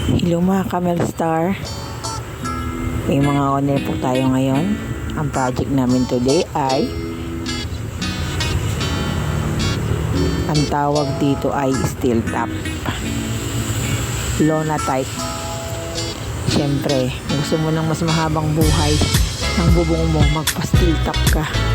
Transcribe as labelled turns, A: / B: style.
A: Hello mga Camel Star. May mga owner po tayo ngayon. Ang project namin today ay ang tawag dito ay steel top. Lona type. Siyempre, gusto mo ng mas mahabang buhay ng bubong mo, magpa steel top ka.